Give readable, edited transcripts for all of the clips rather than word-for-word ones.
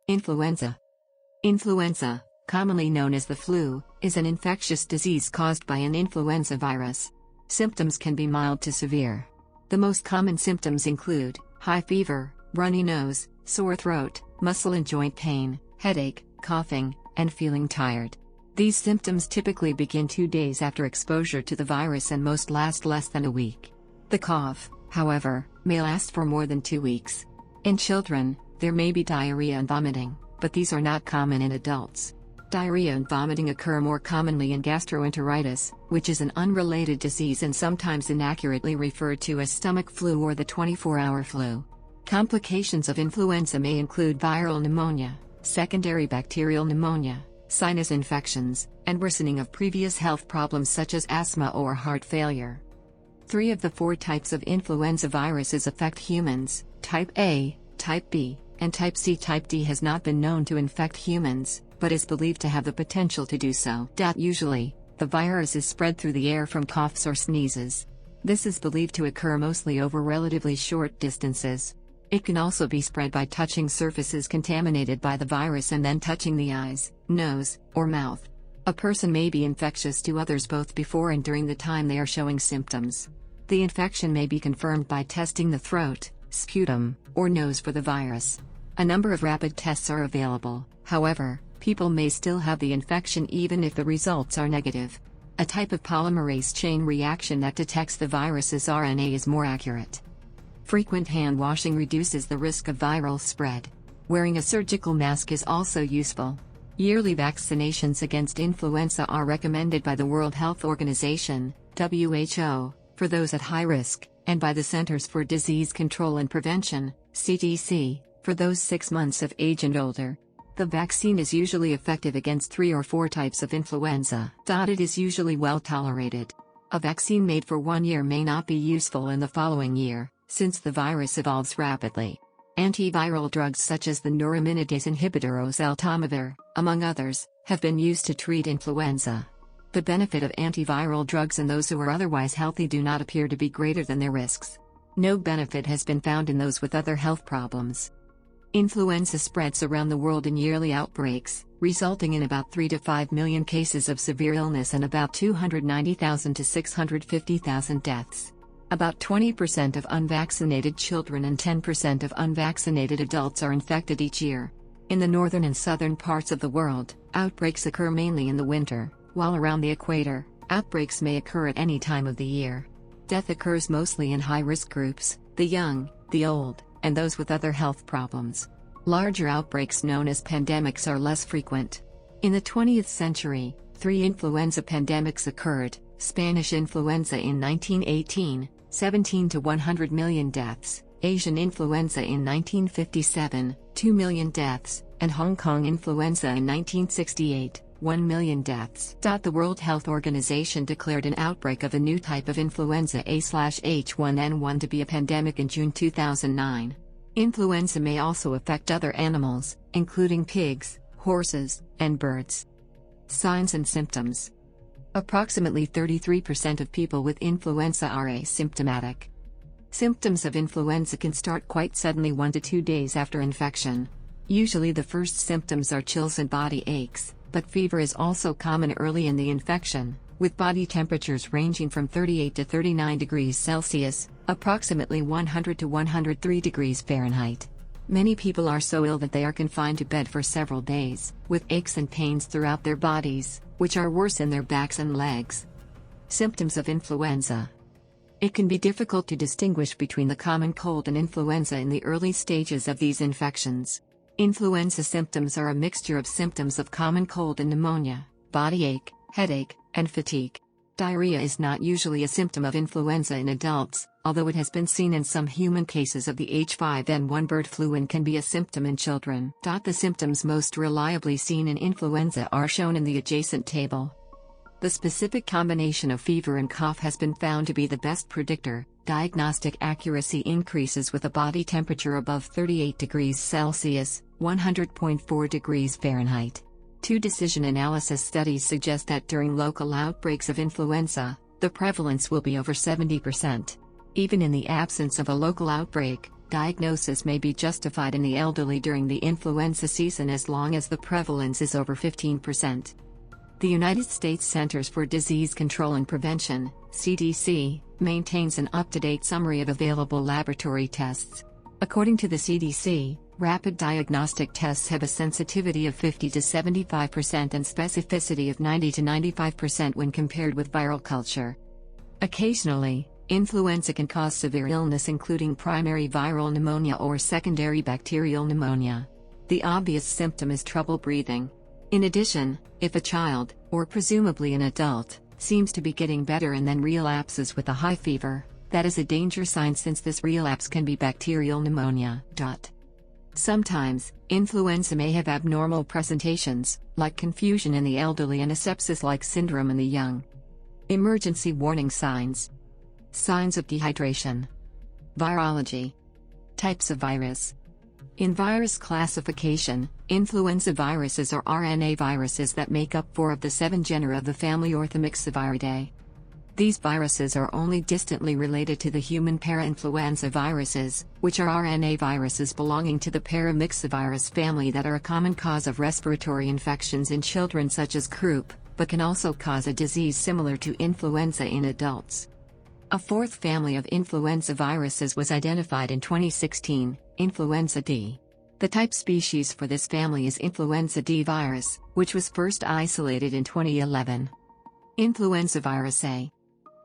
Influenza. Influenza, commonly known as the flu, is an infectious disease caused by an influenza virus. Symptoms can be mild to severe. The most common symptoms include high fever, runny nose, sore throat, muscle and joint pain, headache, coughing, and feeling tired. These symptoms typically begin 2 days after exposure to the virus and most last less than a week. The cough, however, may last for more than 2 weeks. In children, there may be diarrhea and vomiting, but these are not common in adults. Diarrhea and vomiting occur more commonly in gastroenteritis, which is an unrelated disease and sometimes inaccurately referred to as stomach flu or the 24-hour flu. Complications of influenza may include viral pneumonia, secondary bacterial pneumonia, sinus infections, and worsening of previous health problems such as asthma or heart failure. 3 of the 4 types of influenza viruses affect humans: Type A, Type B, and Type C. Type D has not been known to infect humans, but is believed to have the potential to do so. Usually, the virus is spread through the air from coughs or sneezes. This is believed to occur mostly over relatively short distances. It can also be spread by touching surfaces contaminated by the virus and then touching the eyes, nose, or mouth. A person may be infectious to others both before and during the time they are showing symptoms. The infection may be confirmed by testing the throat, sputum, or nose for the virus. A number of rapid tests are available. However, people may still have the infection even if the results are negative. A type of polymerase chain reaction that detects the virus's RNA is more accurate. Frequent hand washing reduces the risk of viral spread. Wearing a surgical mask is also useful. Yearly vaccinations against influenza are recommended by the World Health Organization, WHO, for those at high risk, and by the Centers for Disease Control and Prevention, CDC, for those 6 months of age and older. The vaccine is usually effective against 3 or 4 types of influenza. It is usually well tolerated. A vaccine made for 1 year may not be useful in the following year, since the virus evolves rapidly. Antiviral drugs such as the neuraminidase inhibitor oseltamivir, among others, have been used to treat influenza. The benefit of antiviral drugs in those who are otherwise healthy do not appear to be greater than their risks. No benefit has been found in those with other health problems. Influenza spreads around the world in yearly outbreaks, resulting in about 3 to 5 million cases of severe illness and about 290,000 to 650,000 deaths. About 20% of unvaccinated children and 10% of unvaccinated adults are infected each year. In the northern and southern parts of the world, outbreaks occur mainly in the winter, while around the equator, outbreaks may occur at any time of the year. Death occurs mostly in high-risk groups, the young, the old, and those with other health problems. Larger outbreaks known as pandemics are less frequent. In the 20th century, 3 influenza pandemics occurred: Spanish influenza in 1918, 17 to 100 million deaths, Asian influenza in 1957, 2 million deaths, and Hong Kong influenza in 1968, 1 million deaths. The World Health Organization declared an outbreak of a new type of influenza A/H1N1 to be a pandemic in June 2009. Influenza may also affect other animals, including pigs, horses, and birds. Signs and symptoms. Approximately 33% of people with influenza are asymptomatic. Symptoms of influenza can start quite suddenly 1 to 2 days after infection. Usually the first symptoms are chills and body aches, but fever is also common early in the infection, with body temperatures ranging from 38 to 39 degrees Celsius, approximately 100 to 103 degrees Fahrenheit. Many people are so ill that they are confined to bed for several days, with aches and pains throughout their bodies, which are worse in their backs and legs. Symptoms of influenza. It can be difficult to distinguish between the common cold and influenza in the early stages of these infections. Influenza symptoms are a mixture of symptoms of common cold and pneumonia, body ache, headache, and fatigue. Diarrhea is not usually a symptom of influenza in adults, although it has been seen in some human cases of the H5N1 bird flu and can be a symptom in children. The symptoms most reliably seen in influenza are shown in the adjacent table. The specific combination of fever and cough has been found to be the best predictor. Diagnostic accuracy increases with a body temperature above 38 degrees Celsius, 100.4 degrees Fahrenheit. 2 decision analysis studies suggest that during local outbreaks of influenza, the prevalence will be over 70%. Even in the absence of a local outbreak, Diagnosis may be justified in the elderly during the influenza season as long as the prevalence is over 15%. The United States Centers for Disease Control and Prevention, CDC, maintains an up-to-date summary of available laboratory tests. According to the CDC, rapid diagnostic tests have a sensitivity of 50 to 75% and specificity of 90 to 95% when compared with viral culture. Occasionally, influenza can cause severe illness including primary viral pneumonia or secondary bacterial pneumonia. The obvious symptom is trouble breathing. In addition, if a child, or presumably an adult, seems to be getting better and then relapses with a high fever, that is a danger sign since this relapse can be bacterial pneumonia. Sometimes, influenza may have abnormal presentations, like confusion in the elderly and a sepsis-like syndrome in the young. Emergency warning signs. Signs of dehydration. Virology. Types of virus. In virus classification, influenza viruses are RNA viruses that make up 4 of the 7 genera of the family Orthomyxoviridae. These viruses are only distantly related to the human parainfluenza viruses, which are RNA viruses belonging to the paramyxovirus family that are a common cause of respiratory infections in children such as croup, but can also cause a disease similar to influenza in adults. A 4th family of influenza viruses was identified in 2016, Influenza D. The type species for this family is Influenza D virus, which was first isolated in 2011. Influenzavirus A.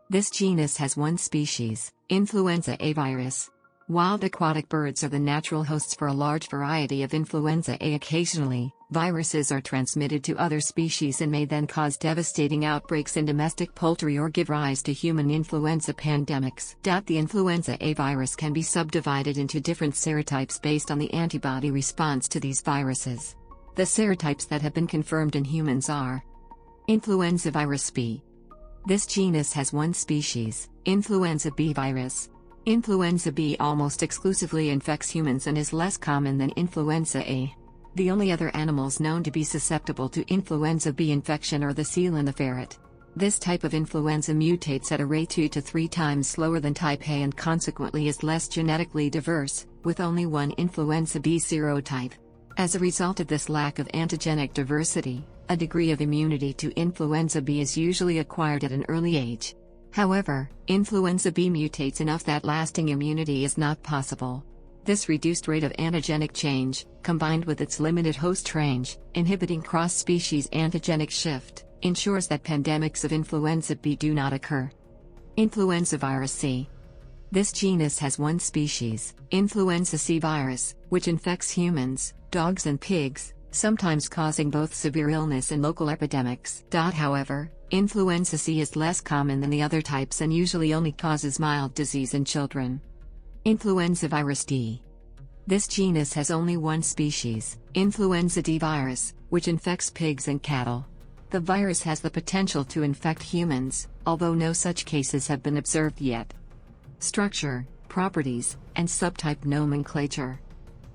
This genus has 1 species, Influenza A virus. Wild aquatic birds are the natural hosts for a large variety of Influenza A. Occasionally, viruses are transmitted to other species and may then cause devastating outbreaks in domestic poultry or give rise to human influenza pandemics. The Influenza A virus can be subdivided into different serotypes based on the antibody response to these viruses. The serotypes that have been confirmed in humans are Influenzavirus B. This genus has 1 species, Influenza B virus. Influenza B almost exclusively infects humans and is less common than Influenza A. The only other animals known to be susceptible to Influenza B infection are the seal and the ferret. This type of influenza mutates at a rate 2 to 3 times slower than type A and consequently is less genetically diverse, with only 1 Influenza B serotype. As a result of this lack of antigenic diversity, a degree of immunity to Influenza B is usually acquired at an early age. However, Influenza B mutates enough that lasting immunity is not possible. This reduced rate of antigenic change, combined with its limited host range, inhibiting cross-species antigenic shift, ensures that pandemics of Influenza B do not occur. Influenzavirus C. This genus has 1 species, Influenza C virus, which infects humans, dogs and pigs, sometimes causing both severe illness and local epidemics. However, Influenza C is less common than the other types and usually only causes mild disease in children. Influenzavirus D. This genus has only 1 species, Influenza D virus, which infects pigs and cattle. The virus has the potential to infect humans, although no such cases have been observed yet. Structure, properties, and subtype nomenclature.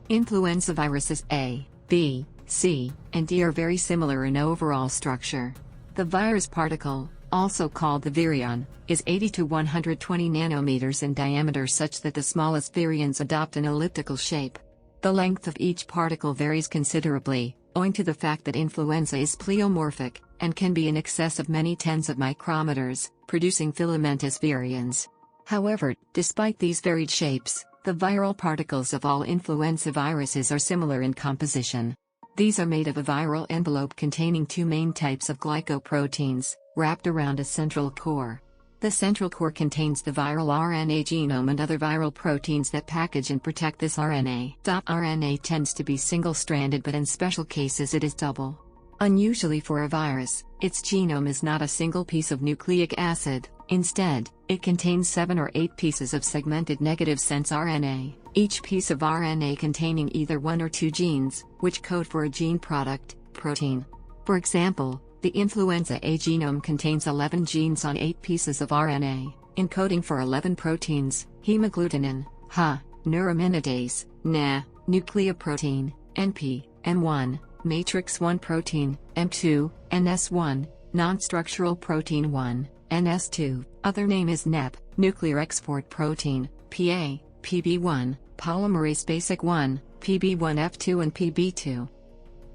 Influenzaviruses A, B, C, and D are very similar in overall structure. The virus particle, also called the virion, is 80 to 120 nanometers in diameter such that the smallest virions adopt an elliptical shape. The length of each particle varies considerably, owing to the fact that influenza is pleomorphic, and can be in excess of many tens of micrometers, producing filamentous virions. However, despite these varied shapes, the viral particles of all influenza viruses are similar in composition. These are made of a viral envelope containing 2 main types of glycoproteins, wrapped around a central core. The central core contains the viral RNA genome and other viral proteins that package and protect this RNA. RNA tends to be single-stranded, but in special cases it is double. Unusually for a virus, its genome is not a single piece of nucleic acid. Instead, it contains 7 or 8 pieces of segmented negative sense RNA, each piece of RNA containing either 1 or 2 genes, which code for a gene product, protein. For example, the influenza A genome contains 11 genes on 8 pieces of RNA, encoding for 11 proteins: hemagglutinin, Ha, neuraminidase, Na, nucleoprotein, NP, M1, matrix 1 protein, M2, NS1, non-structural protein 1, NS2, other name is NEP, nuclear export protein, PA, PB1, polymerase basic 1, PB1F2 and PB2.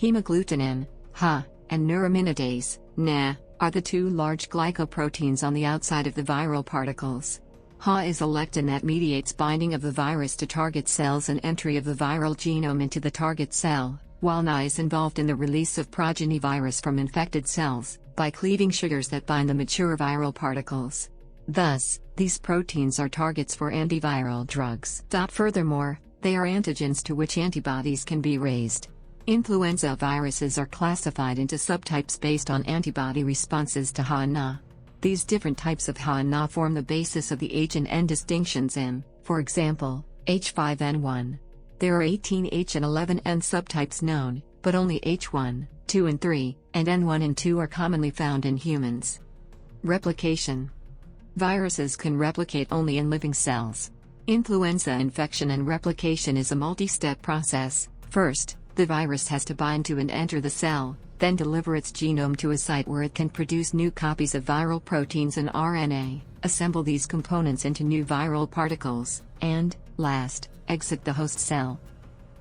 Hemagglutinin, HA, and neuraminidase, NA, are the two large glycoproteins on the outside of the viral particles. HA is a lectin that mediates binding of the virus to target cells and entry of the viral genome into the target cell, while NA is involved in the release of progeny virus from infected cells, by cleaving sugars that bind the mature viral particles. Thus, these proteins are targets for antiviral drugs. Furthermore, they are antigens to which antibodies can be raised. Influenza viruses are classified into subtypes based on antibody responses to HA and NA. These different types of HA and NA form the basis of the H and N distinctions in, for example, H5N1. There are 18 H and 11 N subtypes known, but only H1, 2 and 3, and N1 and 2 are commonly found in humans. Replication. Viruses can replicate only in living cells. Influenza infection and replication is a multi-step process. First, the virus has to bind to and enter the cell, then deliver its genome to a site where it can produce new copies of viral proteins and RNA, assemble these components into new viral particles, and, last, exit the host cell.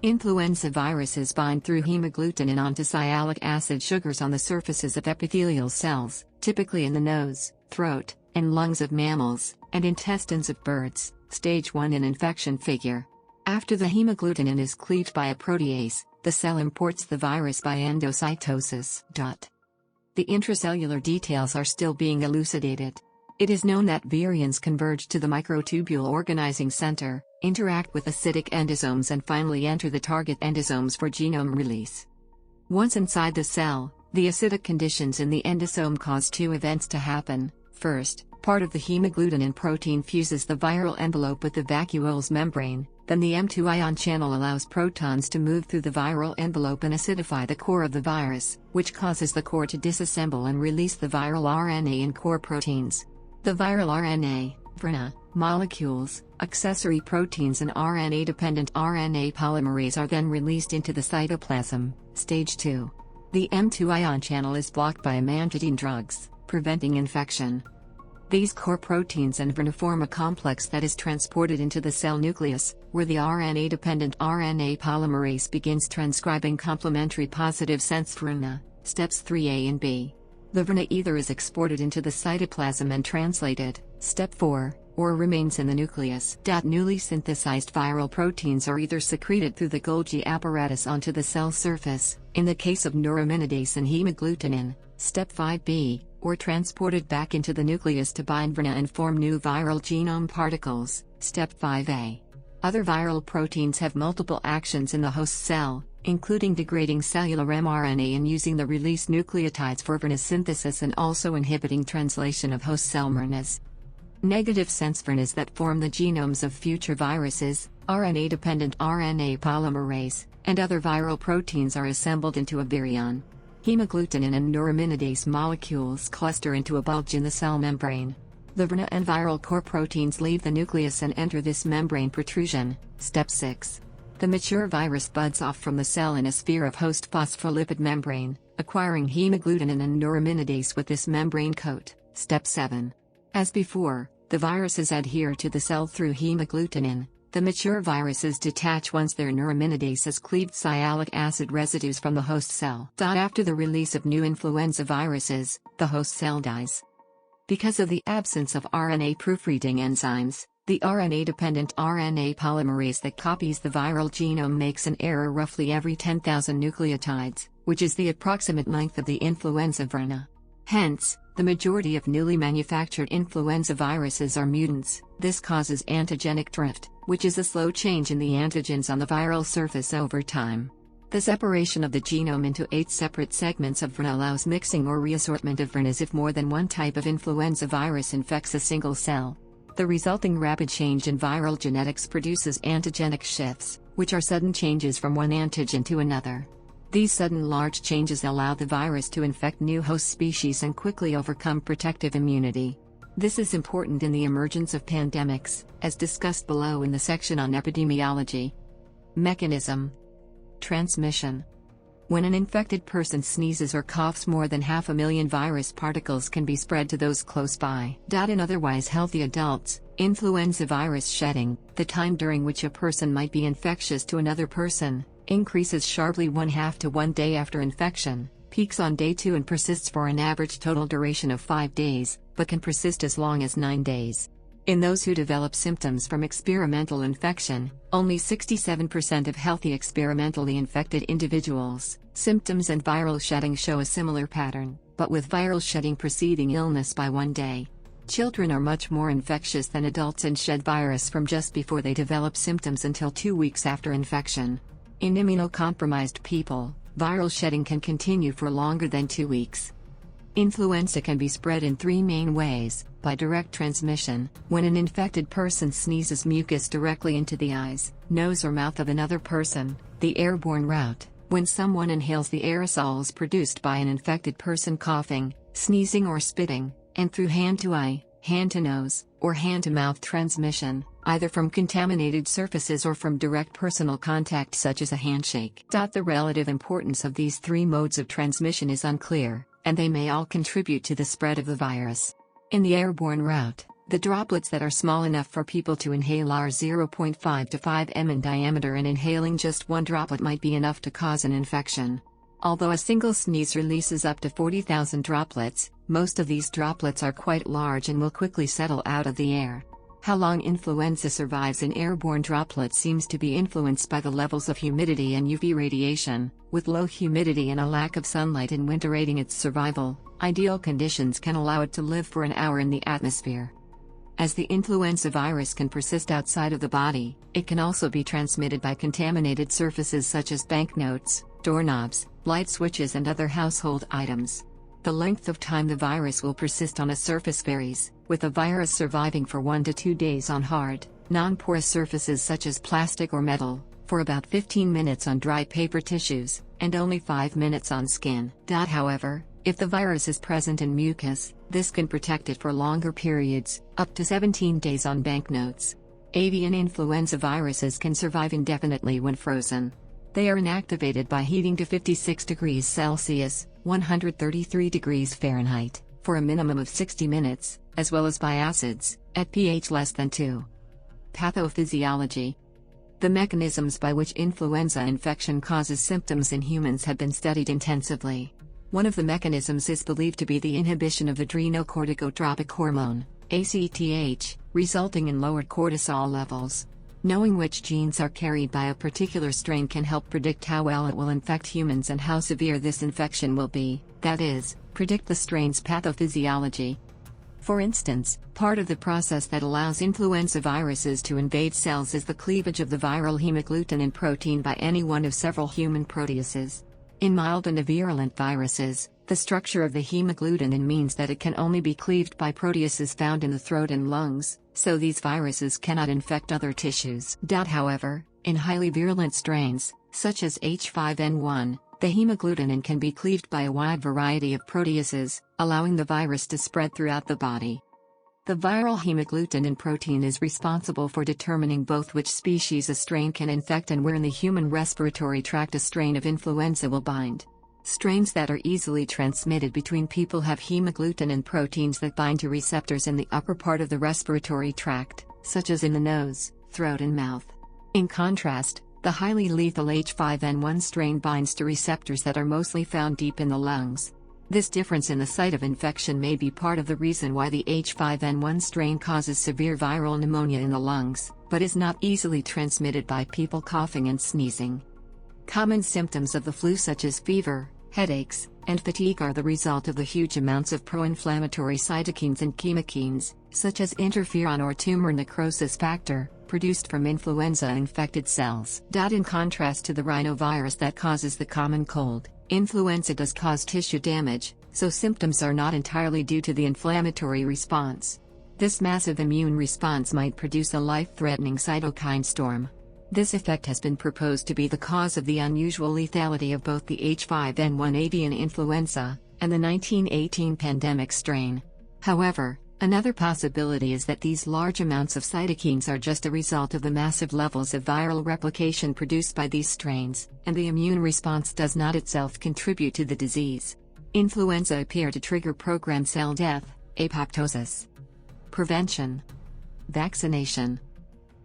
Influenza viruses bind through hemagglutinin onto sialic acid sugars on the surfaces of epithelial cells, typically in the nose, throat, and lungs of mammals, and intestines of birds, stage 1 in infection figure. After the hemagglutinin is cleaved by a protease, the cell imports the virus by endocytosis. The intracellular details are still being elucidated. It is known that virions converge to the microtubule organizing center, interact with acidic endosomes and finally enter the target endosomes for genome release. Once inside the cell, the acidic conditions in the endosome cause two events to happen. First, part of the hemagglutinin protein fuses the viral envelope with the vacuole's membrane, then the M2 ion channel allows protons to move through the viral envelope and acidify the core of the virus, which causes the core to disassemble and release the viral RNA and core proteins. The viral RNA, VRNA, molecules, accessory proteins and RNA-dependent RNA polymerase are then released into the cytoplasm, stage 2. The M2 ion channel is blocked by amantadine drugs, preventing infection. These core proteins and VRNA form a complex that is transported into the cell nucleus, where the RNA-dependent RNA polymerase begins transcribing complementary positive sense VRNA, steps 3A and B. The VRNA either is exported into the cytoplasm and translated, step 4, or remains in the nucleus. Newly synthesized viral proteins are either secreted through the Golgi apparatus onto the cell surface, in the case of neuraminidase and hemagglutinin, step 5B, or transported back into the nucleus to bind VRNA and form new viral genome particles, step 5A. Other viral proteins have multiple actions in the host cell, including degrading cellular mRNA and using the released nucleotides for VRNA synthesis and also inhibiting translation of host cell mRNAs. Negative sense VRNAs that form the genomes of future viruses, RNA-dependent RNA polymerase, and other viral proteins are assembled into a virion. Hemagglutinin and neuraminidase molecules cluster into a bulge in the cell membrane. The VRNA and viral core proteins leave the nucleus and enter this membrane protrusion, step 6. The mature virus buds off from the cell in a sphere of host phospholipid membrane, acquiring hemagglutinin and neuraminidase with this membrane coat, step 7. As before, the viruses adhere to the cell through hemagglutinin. The mature viruses detach once their neuraminidase has cleaved sialic acid residues from the host cell. After the release of new influenza viruses, the host cell dies. Because of the absence of RNA proofreading enzymes, the RNA-dependent RNA polymerase that copies the viral genome makes an error roughly every 10,000 nucleotides, which is the approximate length of the influenza VRNA. Hence, the majority of newly manufactured influenza viruses are mutants. This causes antigenic drift, which is a slow change in the antigens on the viral surface over time. The separation of the genome into 8 separate segments of VRNA allows mixing or reassortment of VRNAs if more than one type of influenza virus infects a single cell. The resulting rapid change in viral genetics produces antigenic shifts, which are sudden changes from one antigen to another. These sudden large changes allow the virus to infect new host species and quickly overcome protective immunity. This is important in the emergence of pandemics, as discussed below in the section on epidemiology. Mechanism. Transmission. When an infected person sneezes or coughs, more than 500,000 virus particles can be spread to those close by. In otherwise healthy adults, influenza virus shedding, the time during which a person might be infectious to another person, increases sharply 1/2 to 1 day after infection, peaks on day 2 and persists for an average total duration of 5 days, but can persist as long as 9 days. In those who develop symptoms from experimental infection, only 67% of healthy experimentally infected individuals, symptoms and viral shedding show a similar pattern, but with viral shedding preceding illness by 1 day. Children are much more infectious than adults and shed virus from just before they develop symptoms until 2 weeks after infection. In immunocompromised people, viral shedding can continue for longer than 2 weeks. Influenza can be spread in 3 main ways: by direct transmission, when an infected person sneezes mucus directly into the eyes, nose or mouth of another person; the airborne route, when someone inhales the aerosols produced by an infected person coughing, sneezing or spitting; and through hand-to-eye, hand-to-nose, or hand-to-mouth transmission, either from contaminated surfaces or from direct personal contact such as a handshake. The relative importance of these 3 modes of transmission is unclear, and they may all contribute to the spread of the virus. In the airborne route, the droplets that are small enough for people to inhale are 0.5 to 5 m in diameter, and inhaling just 1 droplet might be enough to cause an infection. Although a single sneeze releases up to 40,000 droplets, most of these droplets are quite large and will quickly settle out of the air. How long influenza survives in airborne droplets seems to be influenced by the levels of humidity and UV radiation, with low humidity and a lack of sunlight in winter aiding its survival. Ideal conditions can allow it to live for an hour in the atmosphere. As the influenza virus can persist outside of the body, it can also be transmitted by contaminated surfaces such as banknotes, doorknobs, light switches and other household items. The length of time the virus will persist on a surface varies, with the virus surviving for 1 to 2 days on hard, non-porous surfaces such as plastic or metal, for about 15 minutes on dry paper tissues, and only 5 minutes on skin. However, if the virus is present in mucus, this can protect it for longer periods, up to 17 days on banknotes. Avian influenza viruses can survive indefinitely when frozen. They are inactivated by heating to 56 degrees Celsius, 133 degrees Fahrenheit, for a minimum of 60 minutes, as well as by acids, at pH less than 2. Pathophysiology. The mechanisms by which influenza infection causes symptoms in humans have been studied intensively. One of the mechanisms is believed to be the inhibition of adrenocorticotropic hormone, ACTH, resulting in lowered cortisol levels. Knowing which genes are carried by a particular strain can help predict how well it will infect humans and how severe this infection will be, that is, predict the strain's pathophysiology. For instance, part of the process that allows influenza viruses to invade cells is the cleavage of the viral hemagglutinin protein by any one of several human proteases. In mild and virulent viruses, the structure of the hemagglutinin means that it can only be cleaved by proteases found in the throat and lungs, so these viruses cannot infect other tissues. However, in highly virulent strains, such as H5N1, the hemagglutinin can be cleaved by a wide variety of proteases, allowing the virus to spread throughout the body. The viral hemagglutinin protein is responsible for determining both which species a strain can infect and where in the human respiratory tract a strain of influenza will bind. Strains that are easily transmitted between people have hemagglutinin proteins that bind to receptors in the upper part of the respiratory tract, such as in the nose, throat and mouth. In contrast, the highly lethal H5N1 strain binds to receptors that are mostly found deep in the lungs. This difference in the site of infection may be part of the reason why the H5N1 strain causes severe viral pneumonia in the lungs, but is not easily transmitted by people coughing and sneezing. Common symptoms of the flu such as fever, headaches, and fatigue are the result of the huge amounts of pro-inflammatory cytokines and chemokines, such as interferon or tumor necrosis factor, produced from influenza-infected cells. In contrast to the rhinovirus that causes the common cold, influenza does cause tissue damage, so symptoms are not entirely due to the inflammatory response. This massive immune response might produce a life-threatening cytokine storm. This effect has been proposed to be the cause of the unusual lethality of both the H5N1 avian influenza and the 1918 pandemic strain. However, Another possibility is that these large amounts of cytokines are just a result of the massive levels of viral replication produced by these strains, and the immune response does not itself contribute to the disease. Influenza appear to trigger programmed cell death, apoptosis. Prevention. Vaccination.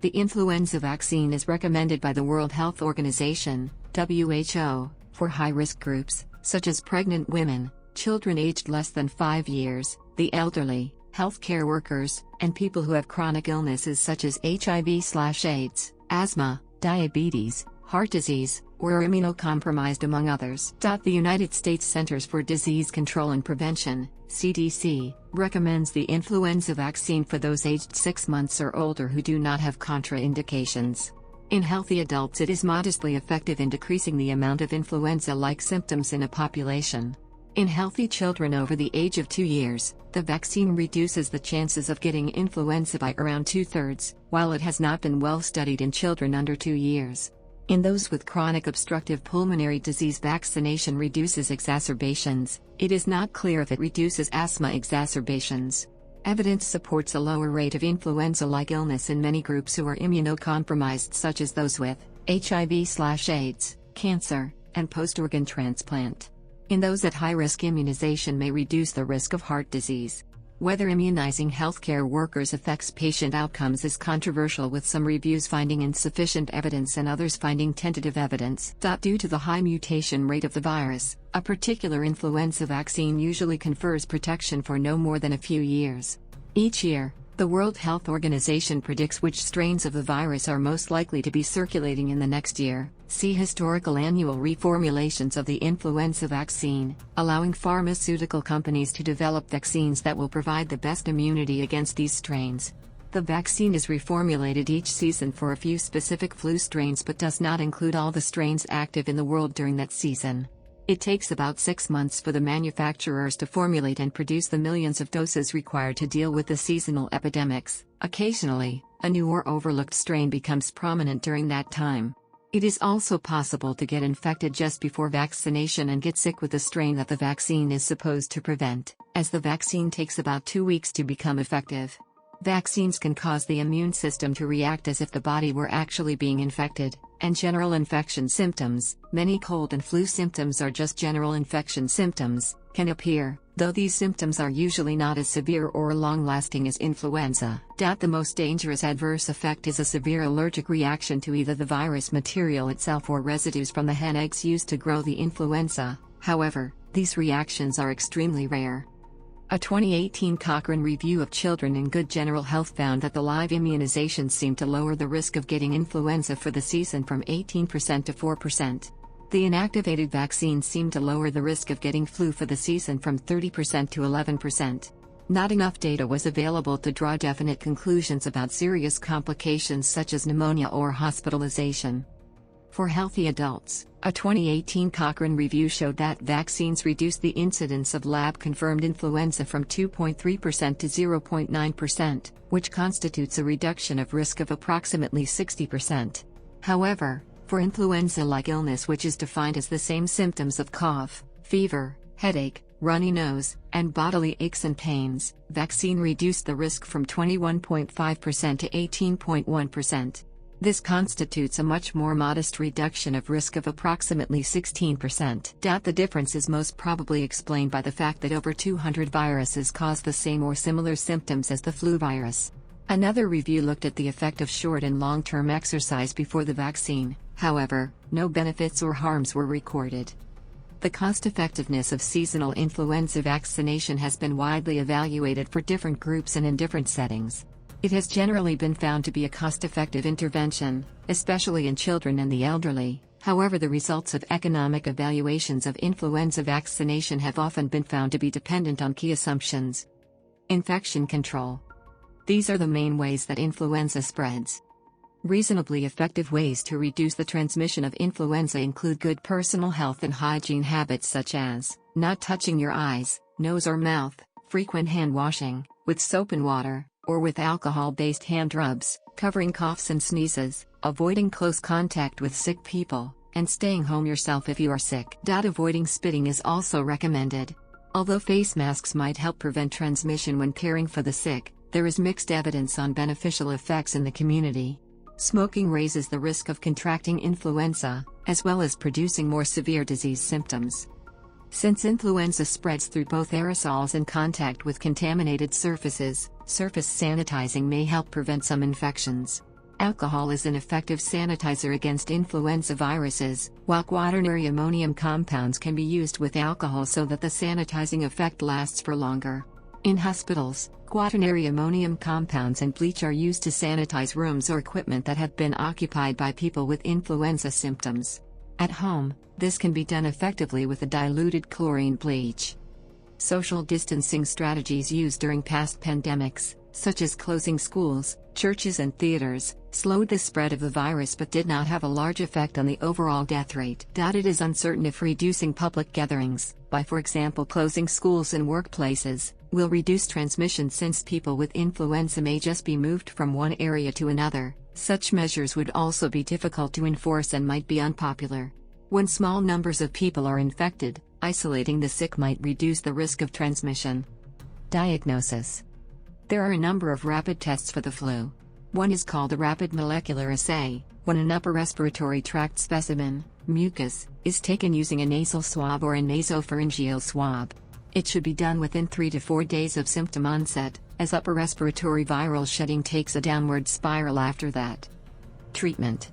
The influenza vaccine is recommended by the World Health Organization, WHO, for high-risk groups, such as pregnant women, children aged less than 5 years, the elderly, healthcare workers, and people who have chronic illnesses such as HIV/AIDS, asthma, diabetes, heart disease, or are immunocompromised among others. The United States Centers for Disease Control and Prevention, CDC, recommends the influenza vaccine for those aged 6 months or older who do not have contraindications. In healthy adults, it is modestly effective in decreasing the amount of influenza-like symptoms in a population. In healthy children over the age of 2 years, the vaccine reduces the chances of getting influenza by around 2/3, while it has not been well studied in children under 2 years. In those with chronic obstructive pulmonary disease, vaccination reduces exacerbations. It is not clear if it reduces asthma exacerbations. Evidence supports a lower rate of influenza-like illness in many groups who are immunocompromised, such as those with HIV/AIDS, cancer, and post-organ transplant. In those at high risk, immunization may reduce the risk of heart disease. Whether immunizing healthcare workers affects patient outcomes is controversial, with some reviews finding insufficient evidence and others finding tentative evidence. Due to the high mutation rate of the virus, a particular influenza vaccine usually confers protection for no more than a few years. Each year, the World Health Organization predicts which strains of the virus are most likely to be circulating in the next year. See historical annual reformulations of the influenza vaccine, allowing pharmaceutical companies to develop vaccines that will provide the best immunity against these strains. The vaccine is reformulated each season for a few specific flu strains but does not include all the strains active in the world during that season. It takes about 6 months for the manufacturers to formulate and produce the millions of doses required to deal with the seasonal epidemics. Occasionally, a new or overlooked strain becomes prominent during that time. It is also possible to get infected just before vaccination and get sick with the strain that the vaccine is supposed to prevent, as the vaccine takes about 2 weeks to become effective. Vaccines can cause the immune system to react as if the body were actually being infected, and general infection symptoms, many cold and flu symptoms are just general infection symptoms, can appear, though these symptoms are usually not as severe or long-lasting as influenza. The most dangerous adverse effect is a severe allergic reaction to either the virus material itself or residues from the hen eggs used to grow the influenza. However, these reactions are extremely rare. A 2018 Cochrane review of children in good general health found that the live immunizations seemed to lower the risk of getting influenza for the season from 18% to 4%. The inactivated vaccines seemed to lower the risk of getting flu for the season from 30% to 11%. Not enough data was available to draw definite conclusions about serious complications such as pneumonia or hospitalization. For healthy adults, a 2018 Cochrane review showed that vaccines reduced the incidence of lab-confirmed influenza from 2.3% to 0.9%, which constitutes a reduction of risk of approximately 60%. However, for influenza-like illness, which is defined as the same symptoms of cough, fever, headache, runny nose, and bodily aches and pains, vaccine reduced the risk from 21.5% to 18.1%. This constitutes a much more modest reduction of risk of approximately 16%. The difference is most probably explained by the fact that over 200 viruses cause the same or similar symptoms as the flu virus. Another review looked at the effect of short and long-term exercise before the vaccine. However, no benefits or harms were recorded. The cost-effectiveness of seasonal influenza vaccination has been widely evaluated for different groups and in different settings. It has generally been found to be a cost-effective intervention, especially in children and the elderly. However, the results of economic evaluations of influenza vaccination have often been found to be dependent on key assumptions. Infection control. These are the main ways that influenza spreads. Reasonably effective ways to reduce the transmission of influenza include good personal health and hygiene habits such as not touching your eyes, nose or mouth, frequent hand washing, with soap and water, or with alcohol-based hand rubs, covering coughs and sneezes, avoiding close contact with sick people, and staying home yourself if you are sick. Avoiding spitting is also recommended. Although face masks might help prevent transmission when caring for the sick, there is mixed evidence on beneficial effects in the community. Smoking raises the risk of contracting influenza, as well as producing more severe disease symptoms. Since influenza spreads through both aerosols and contact with contaminated surfaces, surface sanitizing may help prevent some infections. Alcohol is an effective sanitizer against influenza viruses, while quaternary ammonium compounds can be used with alcohol so that the sanitizing effect lasts for longer. In hospitals, quaternary ammonium compounds and bleach are used to sanitize rooms or equipment that have been occupied by people with influenza symptoms. At home, this can be done effectively with a diluted chlorine bleach. Social distancing strategies used during past pandemics, such as closing schools, churches and theaters, slowed the spread of the virus but did not have a large effect on the overall death rate. It is uncertain if reducing public gatherings, by for example closing schools and workplaces, will reduce transmission since people with influenza may just be moved from one area to another. Such measures would also be difficult to enforce and might be unpopular. When small numbers of people are infected, isolating the sick might reduce the risk of transmission. Diagnosis. There are a number of rapid tests for the flu. One is called a rapid molecular assay, when an upper respiratory tract specimen, mucus, is taken using a nasal swab or a nasopharyngeal swab. It should be done within 3 to 4 days of symptom onset, as upper respiratory viral shedding takes a downward spiral after that. Treatment.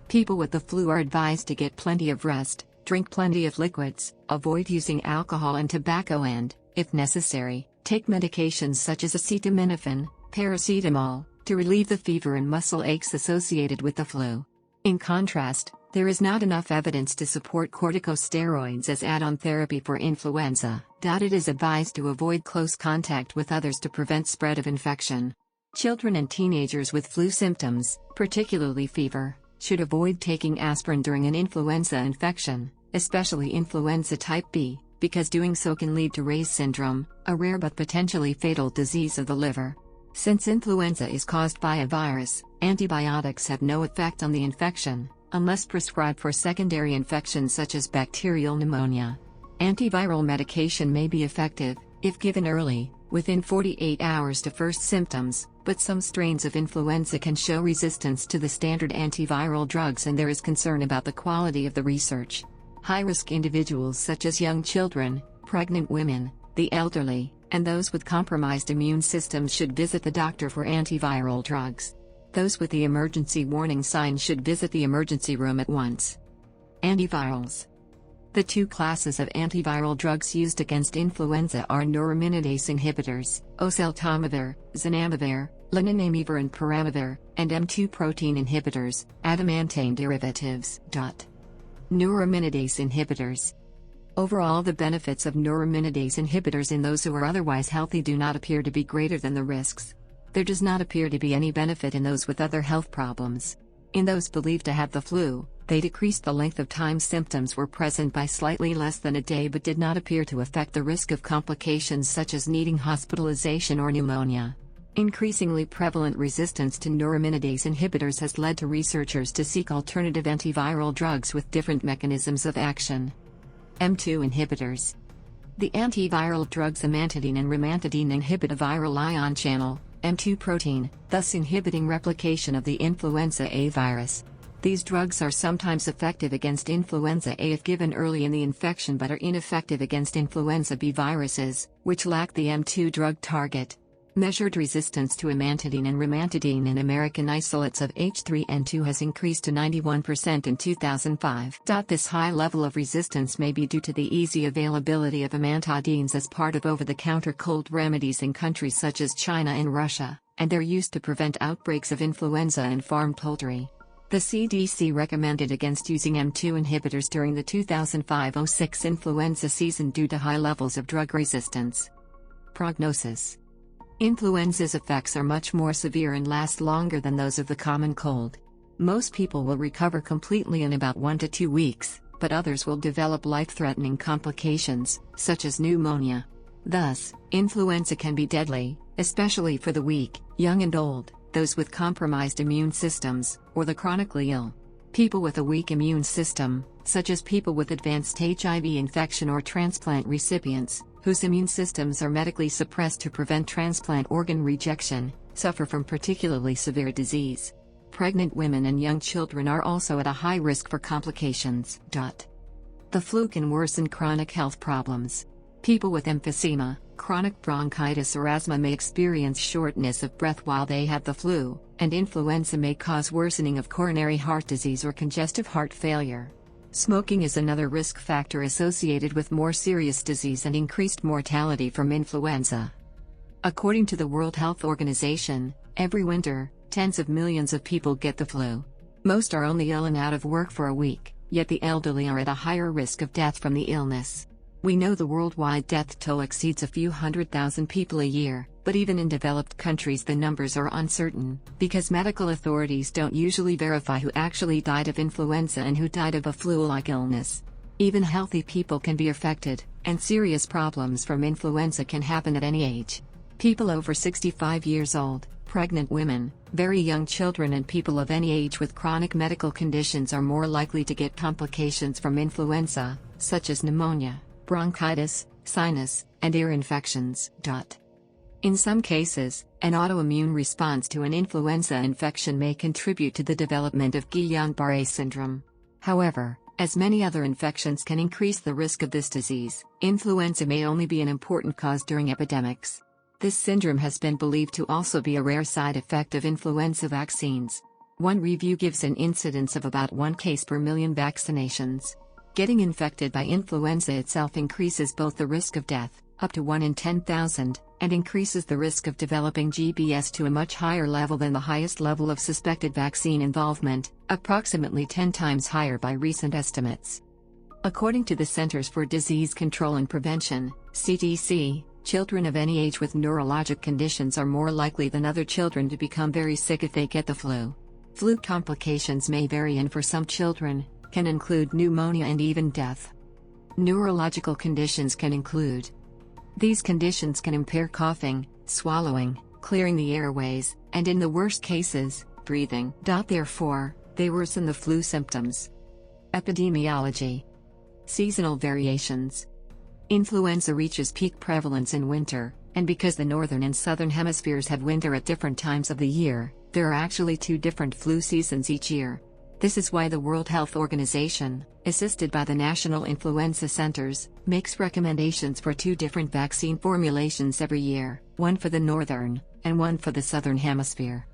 People with the flu are advised to get plenty of rest, drink plenty of liquids, avoid using alcohol and tobacco and, if necessary, take medications such as acetaminophen, paracetamol, to relieve the fever and muscle aches associated with the flu. In contrast, there is not enough evidence to support corticosteroids as add-on therapy for influenza. It is advised to avoid close contact with others to prevent spread of infection. Children and teenagers with flu symptoms, particularly fever, should avoid taking aspirin during an influenza infection, especially influenza type B, because doing so can lead to Ray's syndrome, a rare but potentially fatal disease of the liver. Since influenza is caused by a virus, antibiotics have no effect on the infection, unless prescribed for secondary infections such as bacterial pneumonia. Antiviral medication may be effective, if given early, within 48 hours to first symptoms, but some strains of influenza can show resistance to the standard antiviral drugs and there is concern about the quality of the research. High-risk individuals such as young children, pregnant women, the elderly, and those with compromised immune systems should visit the doctor for antiviral drugs. Those with the emergency warning sign should visit the emergency room at once. Antivirals. The two classes of antiviral drugs used against influenza are neuraminidase inhibitors, oseltamivir, zanamivir, lenacapavir and peramivir, and M2 protein inhibitors, adamantane derivatives. Neuraminidase inhibitors. Overall, the benefits of neuraminidase inhibitors in those who are otherwise healthy do not appear to be greater than the risks. There does not appear to be any benefit in those with other health problems. In those believed to have the flu, they decreased the length of time symptoms were present by slightly less than a day but did not appear to affect the risk of complications such as needing hospitalization or pneumonia. Increasingly prevalent resistance to neuraminidase inhibitors has led to researchers to seek alternative antiviral drugs with different mechanisms of action. M2 inhibitors. The antiviral drugs amantadine and rimantadine inhibit a viral ion channel, M2 protein, thus inhibiting replication of the influenza A virus. These drugs are sometimes effective against influenza A if given early in the infection but are ineffective against influenza B viruses, which lack the M2 drug target. Measured resistance to amantadine and rimantadine in American isolates of H3N2 has increased to 91% in 2005. This high level of resistance may be due to the easy availability of amantadines as part of over-the-counter cold remedies in countries such as China and Russia, and their use to prevent outbreaks of influenza in farm poultry. The CDC recommended against using M2 inhibitors during the 2005-06 influenza season due to high levels of drug resistance. Prognosis. Influenza's effects are much more severe and last longer than those of the common cold. Most people will recover completely in about 1 to 2 weeks, but others will develop life-threatening complications, such as pneumonia. Thus, influenza can be deadly, especially for the weak, young and old, those with compromised immune systems, or the chronically ill. People with a weak immune system, such as people with advanced HIV infection or transplant recipients, whose immune systems are medically suppressed to prevent transplant organ rejection, suffer from particularly severe disease. Pregnant women and young children are also at a high risk for complications. The flu can worsen chronic health problems. People with emphysema, chronic bronchitis or asthma may experience shortness of breath while they have the flu, and influenza may cause worsening of coronary heart disease or congestive heart failure. Smoking is another risk factor associated with more serious disease and increased mortality from influenza. According to the World Health Organization, every winter, tens of millions of people get the flu. Most are only ill and out of work for a week, yet the elderly are at a higher risk of death from the illness. We know the worldwide death toll exceeds a few 100,000 people a year, but even in developed countries the numbers are uncertain, because medical authorities don't usually verify who actually died of influenza and who died of a flu-like illness. Even healthy people can be affected, and serious problems from influenza can happen at any age. People over 65 years old, pregnant women, very young children and people of any age with chronic medical conditions are more likely to get complications from influenza, such as pneumonia, bronchitis, sinus, and ear infections. In some cases, an autoimmune response to an influenza infection may contribute to the development of Guillain-Barré syndrome. However, as many other infections can increase the risk of this disease, influenza may only be an important cause during epidemics. This syndrome has been believed to also be a rare side effect of influenza vaccines. One review gives an incidence of about 1 case per million vaccinations. Getting infected by influenza itself increases both the risk of death, up to 1 in 10,000, and increases the risk of developing GBS to a much higher level than the highest level of suspected vaccine involvement, approximately 10 times higher by recent estimates. According to the Centers for Disease Control and Prevention, CDC, children of any age with neurologic conditions are more likely than other children to become very sick if they get the flu. Flu complications may vary and for some children, can include pneumonia and even death. Neurological conditions can include. These conditions can impair coughing, swallowing, clearing the airways, and in the worst cases, breathing. Therefore, they worsen the flu symptoms. Epidemiology. Seasonal variations. Influenza reaches peak prevalence in winter, and because the northern and southern hemispheres have winter at different times of the year, there are actually 2 different flu seasons each year. This is why the World Health Organization, assisted by the National Influenza Centers, makes recommendations for 2 different vaccine formulations every year, one for the northern, and one for the southern hemisphere.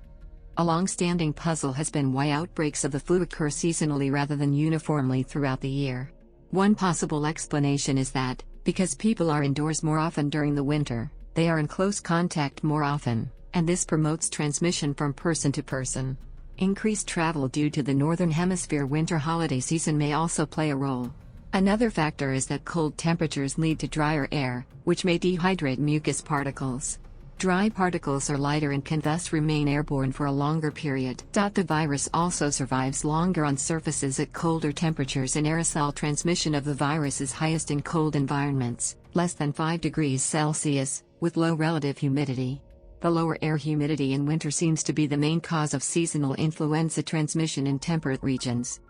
A long-standing puzzle has been why outbreaks of the flu occur seasonally rather than uniformly throughout the year. One possible explanation is that, because people are indoors more often during the winter, they are in close contact more often, and this promotes transmission from person to person. Increased travel due to the Northern Hemisphere winter holiday season may also play a role. Another factor is that cold temperatures lead to drier air, which may dehydrate mucus particles. Dry particles are lighter and can thus remain airborne for a longer period. The virus also survives longer on surfaces at colder temperatures, and aerosol transmission of the virus is highest in cold environments, less than 5 degrees Celsius, with low relative humidity. The lower air humidity in winter seems to be the main cause of seasonal influenza transmission in temperate regions.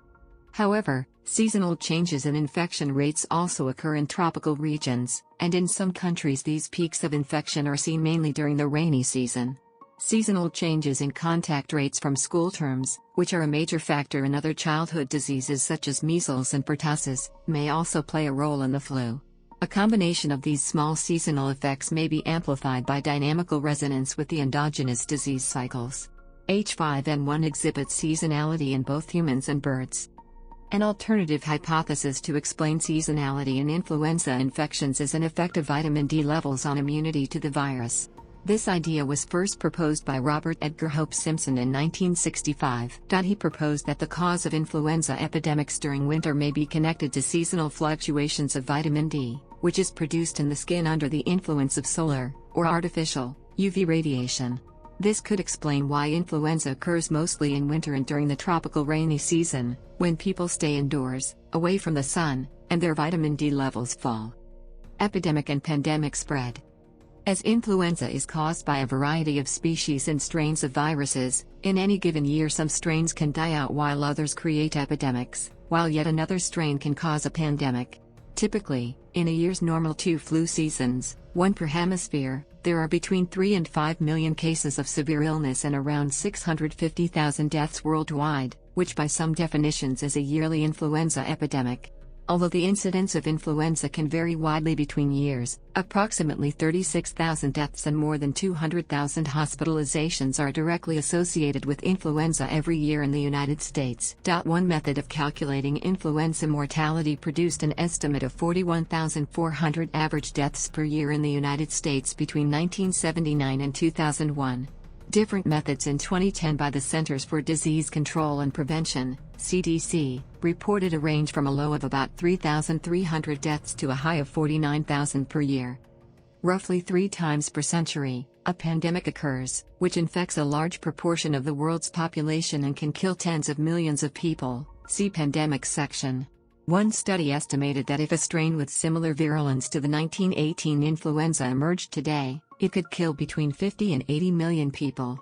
However, seasonal changes in infection rates also occur in tropical regions, and in some countries these peaks of infection are seen mainly during the rainy season. Seasonal changes in contact rates from school terms, which are a major factor in other childhood diseases such as measles and pertussis, may also play a role in the flu. A combination of these small seasonal effects may be amplified by dynamical resonance with the endogenous disease cycles. H5N1 exhibits seasonality in both humans and birds. An alternative hypothesis to explain seasonality in influenza infections is an effect of vitamin D levels on immunity to the virus. This idea was first proposed by Robert Edgar Hope Simpson in 1965. He proposed that the cause of influenza epidemics during winter may be connected to seasonal fluctuations of vitamin D, which is produced in the skin under the influence of solar, or artificial, UV radiation. This could explain why influenza occurs mostly in winter and during the tropical rainy season, when people stay indoors, away from the sun, and their vitamin D levels fall. Epidemic and pandemic spread. As influenza is caused by a variety of species and strains of viruses, in any given year some strains can die out while others create epidemics, while yet another strain can cause a pandemic. Typically, in a year's normal 2 flu seasons, one per hemisphere, there are between 3 and 5 million cases of severe illness and around 650,000 deaths worldwide, which by some definitions is a yearly influenza epidemic. Although the incidence of influenza can vary widely between years, approximately 36,000 deaths and more than 200,000 hospitalizations are directly associated with influenza every year in the United States. One method of calculating influenza mortality produced an estimate of 41,400 average deaths per year in the United States between 1979 and 2001. Different methods in 2010 by the Centers for Disease Control and Prevention, CDC, reported a range from a low of about 3,300 deaths to a high of 49,000 per year. Roughly 3 times per century, a pandemic occurs, which infects a large proportion of the world's population and can kill tens of millions of people. See Pandemics section. One study estimated that if a strain with similar virulence to the 1918 influenza emerged today, it could kill between 50 and 80 million people.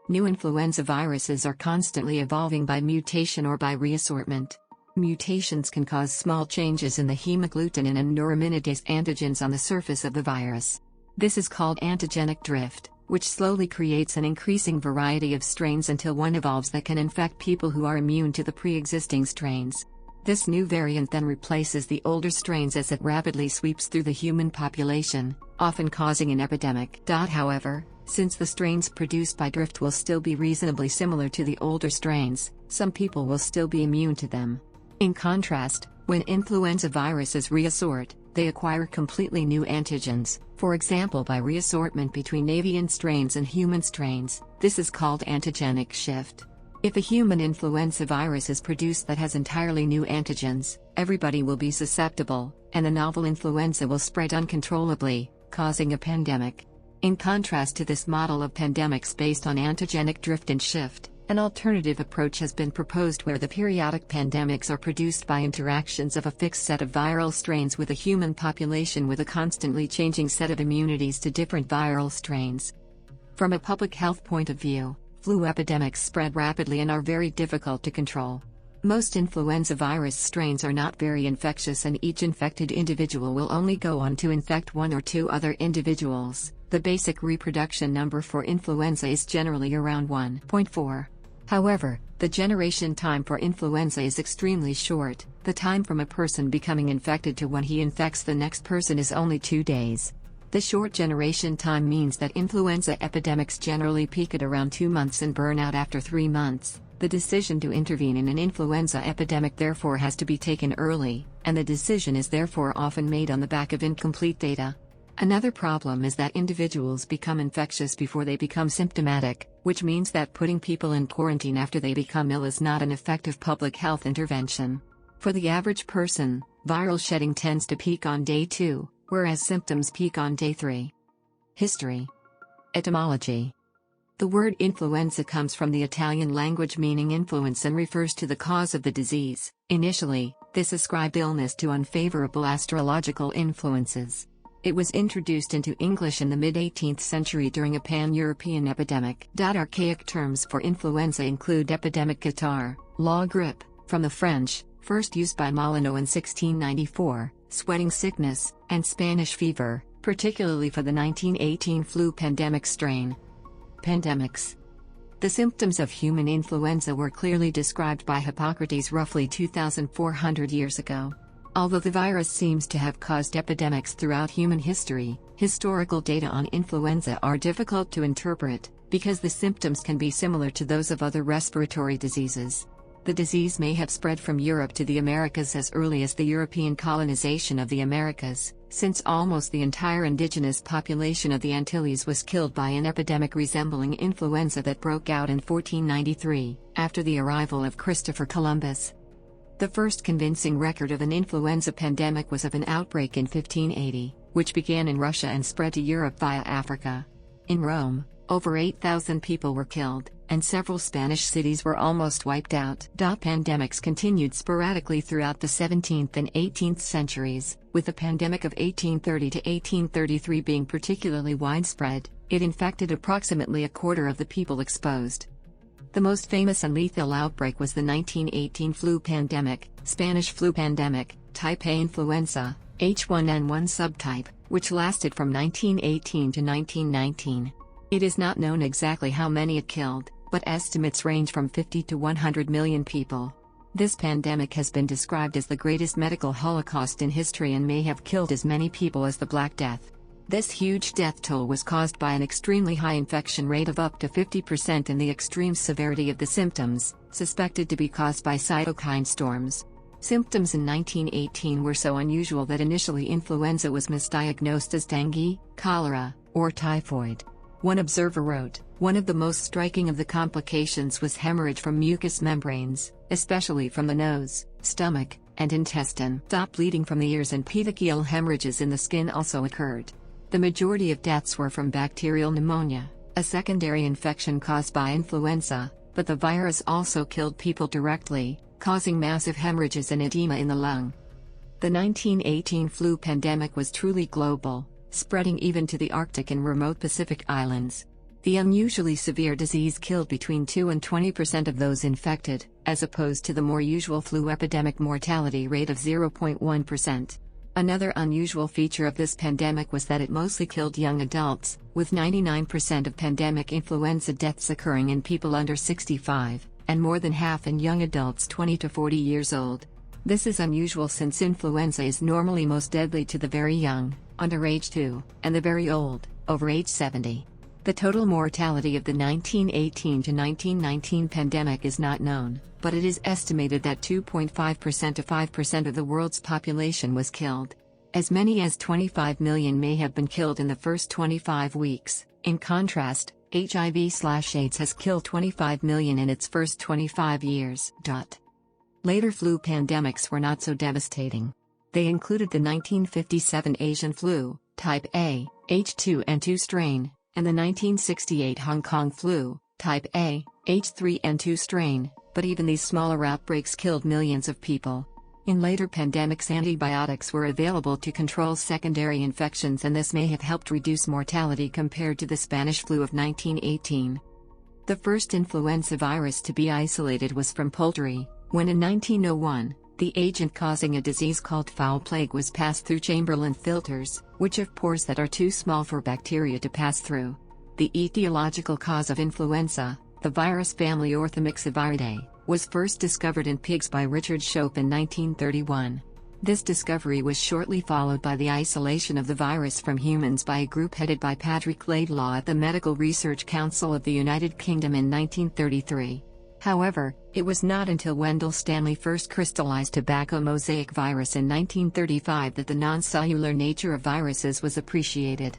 New influenza viruses are constantly evolving by mutation or by reassortment. Mutations can cause small changes in the hemagglutinin and neuraminidase antigens on the surface of the virus. This is called antigenic drift, which slowly creates an increasing variety of strains until one evolves that can infect people who are immune to the pre-existing strains. This new variant then replaces the older strains as it rapidly sweeps through the human population, often causing an epidemic. However, since the strains produced by drift will still be reasonably similar to the older strains, some people will still be immune to them. In contrast, when influenza viruses reassort, they acquire completely new antigens, for example by reassortment between avian strains and human strains. This is called antigenic shift. If a human influenza virus is produced that has entirely new antigens, everybody will be susceptible, and the novel influenza will spread uncontrollably, causing a pandemic. In contrast to this model of pandemics based on antigenic drift and shift, an alternative approach has been proposed where the periodic pandemics are produced by interactions of a fixed set of viral strains with a human population with a constantly changing set of immunities to different viral strains. From a public health point of view, flu epidemics spread rapidly and are very difficult to control. Most influenza virus strains are not very infectious and each infected individual will only go on to infect 1 or 2 other individuals. The basic reproduction number for influenza is generally around 1.4. However, the generation time for influenza is extremely short. The time from a person becoming infected to when he infects the next person is only 2 days. The short generation time means that influenza epidemics generally peak at around 2 months and burn out after 3 months. The decision to intervene in an influenza epidemic therefore has to be taken early, and the decision is therefore often made on the back of incomplete data. Another problem is that individuals become infectious before they become symptomatic, which means that putting people in quarantine after they become ill is not an effective public health intervention. For the average person, viral shedding tends to peak on day 2. Whereas symptoms peak on day 3. History. Etymology. The word influenza comes from the Italian language meaning influence and refers to the cause of the disease. Initially, this ascribed illness to unfavorable astrological influences. It was introduced into English in the mid-18th century during a pan-European epidemic. Archaic terms for influenza include epidemic catarrh, la grippe, from the French, first used by Molyneux in 1694, sweating sickness, and Spanish fever, particularly for the 1918 flu pandemic strain. Pandemics. The symptoms of human influenza were clearly described by Hippocrates roughly 2,400 years ago. Although the virus seems to have caused epidemics throughout human history, historical data on influenza are difficult to interpret, because the symptoms can be similar to those of other respiratory diseases. The disease may have spread from Europe to the Americas as early as the European colonization of the Americas, since almost the entire indigenous population of the Antilles was killed by an epidemic resembling influenza that broke out in 1493, after the arrival of Christopher Columbus. The first convincing record of an influenza pandemic was of an outbreak in 1580, which began in Russia and spread to Europe via Africa. In Rome, over 8,000 people were killed, and several Spanish cities were almost wiped out. Pandemics continued sporadically throughout the 17th and 18th centuries, with the pandemic of 1830 to 1833 being particularly widespread. It infected approximately a quarter of the people exposed. The most famous and lethal outbreak was the 1918 flu pandemic, Spanish flu pandemic, type A influenza, H1N1 subtype, which lasted from 1918 to 1919. It is not known exactly how many it killed, but estimates range from 50 to 100 million people. This pandemic has been described as the greatest medical holocaust in history and may have killed as many people as the Black Death. This huge death toll was caused by an extremely high infection rate of up to 50% and the extreme severity of the symptoms, suspected to be caused by cytokine storms. Symptoms in 1918 were so unusual that initially influenza was misdiagnosed as dengue, cholera, or typhoid. One observer wrote, "One of the most striking of the complications was hemorrhage from mucous membranes, especially from the nose, stomach, and intestine. Stop bleeding from the ears and petechial hemorrhages in the skin also occurred." The majority of deaths were from bacterial pneumonia, a secondary infection caused by influenza, but the virus also killed people directly, causing massive hemorrhages and edema in the lung. The 1918 flu pandemic was truly global, spreading even to the Arctic and remote Pacific islands. The unusually severe disease killed between 2 and 20% of those infected, as opposed to the more usual flu epidemic mortality rate of 0.1%. Another unusual feature of this pandemic was that it mostly killed young adults, with 99% of pandemic influenza deaths occurring in people under 65, and more than half in young adults 20 to 40 years old. This is unusual since influenza is normally most deadly to the very young, under age 2, and the very old, over age 70. The total mortality of the 1918 to 1919 pandemic is not known, but it is estimated that 2.5% to 5% of the world's population was killed. As many as 25 million may have been killed in the first 25 weeks. In contrast, HIV/AIDS has killed 25 million in its first 25 years. Later flu pandemics were not so devastating. They included the 1957 Asian flu, type A, H2N2 strain, and the 1968 Hong Kong flu, type A, H3N2 strain, but even these smaller outbreaks killed millions of people. In later pandemics, antibiotics were available to control secondary infections, and this may have helped reduce mortality compared to the Spanish flu of 1918. The first influenza virus to be isolated was from poultry, when in 1901, the agent causing a disease called fowl plague was passed through Chamberlain filters, which have pores that are too small for bacteria to pass through. The etiological cause of influenza, the virus family Orthomyxoviridae, was first discovered in pigs by Richard Shope in 1931. This discovery was shortly followed by the isolation of the virus from humans by a group headed by Patrick Laidlaw at the Medical Research Council of the United Kingdom in 1933. However, it was not until Wendell Stanley first crystallized tobacco mosaic virus in 1935 that the non-cellular nature of viruses was appreciated.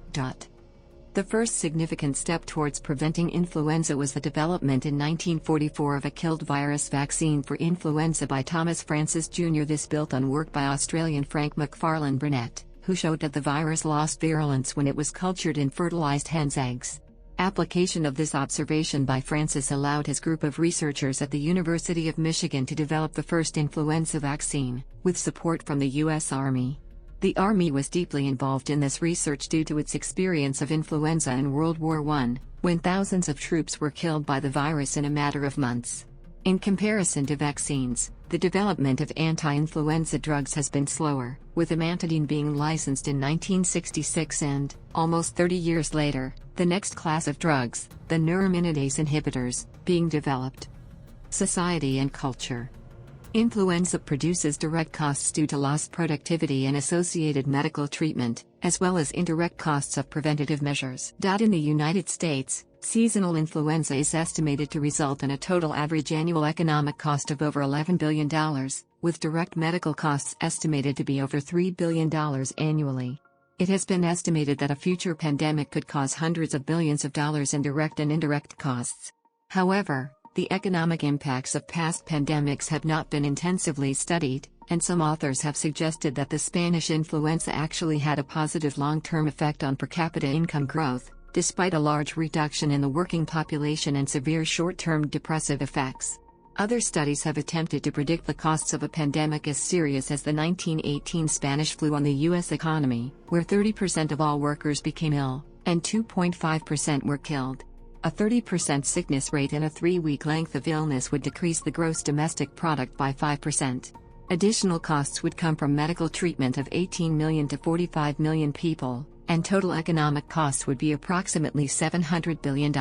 The first significant step towards preventing influenza was the development in 1944 of a killed virus vaccine for influenza by Thomas Francis Jr. This built on work by Australian Frank McFarlane Burnett, who showed that the virus lost virulence when it was cultured in fertilized hen's eggs. Application of this observation by Francis allowed his group of researchers at the University of Michigan to develop the first influenza vaccine, with support from the U.S. Army. The Army was deeply involved in this research due to its experience of influenza in World War I, when thousands of troops were killed by the virus in a matter of months. In comparison to vaccines, the development of anti-influenza drugs has been slower, with amantadine being licensed in 1966 and, almost 30 years later, the next class of drugs, the neuraminidase inhibitors, being developed. Society and culture. Influenza produces direct costs due to lost productivity and associated medical treatment, as well as indirect costs of preventative measures. In the United States, seasonal influenza is estimated to result in a total average annual economic cost of over $11 billion, with direct medical costs estimated to be over $3 billion annually. It has been estimated that a future pandemic could cause hundreds of billions of dollars in direct and indirect costs. However, the economic impacts of past pandemics have not been intensively studied, and some authors have suggested that the Spanish influenza actually had a positive long-term effect on per capita income growth, despite a large reduction in the working population and severe short-term depressive effects. Other studies have attempted to predict the costs of a pandemic as serious as the 1918 Spanish flu on the U.S. economy, where 30% of all workers became ill, and 2.5% were killed. A 30% sickness rate and a 3-week length of illness would decrease the gross domestic product by 5%. Additional costs would come from medical treatment of 18 million to 45 million people, and total economic costs would be approximately $700 billion.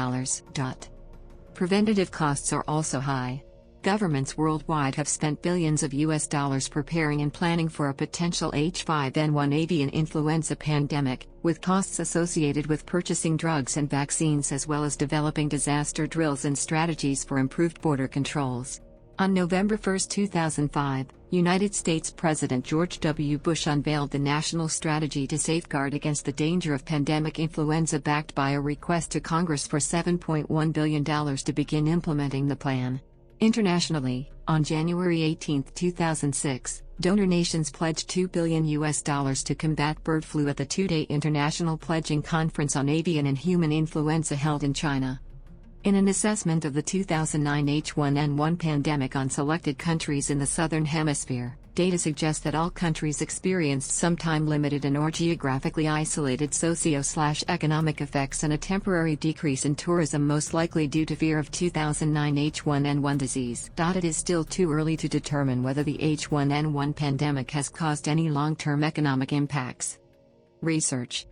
Preventative costs are also high. Governments worldwide have spent billions of US dollars preparing and planning for a potential H5N1 avian influenza pandemic, with costs associated with purchasing drugs and vaccines as well as developing disaster drills and strategies for improved border controls. On November 1, 2005, United States President George W. Bush unveiled the National Strategy to Safeguard Against the Danger of Pandemic Influenza, backed by a request to Congress for $7.1 billion to begin implementing the plan. Internationally, on January 18, 2006, donor nations pledged $2 billion to combat bird flu at the 2-day International Pledging Conference on Avian and Human Influenza held in China. In an assessment of the 2009 H1N1 pandemic on selected countries in the Southern Hemisphere, data suggests that all countries experienced some time-limited and or geographically isolated socio-economic effects and a temporary decrease in tourism, most likely due to fear of 2009 H1N1 disease. It is still too early to determine whether the H1N1 pandemic has caused any long-term economic impacts. Research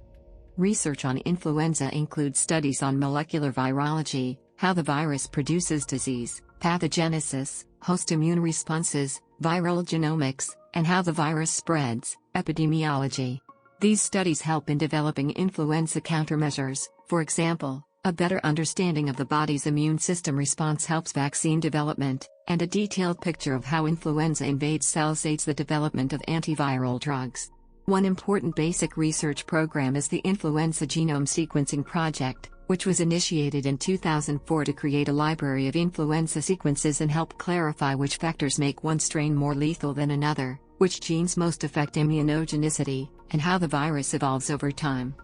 on influenza includes studies on molecular virology, how the virus produces disease, pathogenesis, host immune responses, viral genomics, and how the virus spreads, epidemiology. These studies help in developing influenza countermeasures. For example, a better understanding of the body's immune system response helps vaccine development, and a detailed picture of how influenza invades cells aids the development of antiviral drugs. One important basic research program is the Influenza Genome Sequencing Project, which was initiated in 2004 to create a library of influenza sequences and help clarify which factors make one strain more lethal than another, which genes most affect immunogenicity, and how the virus evolves over time.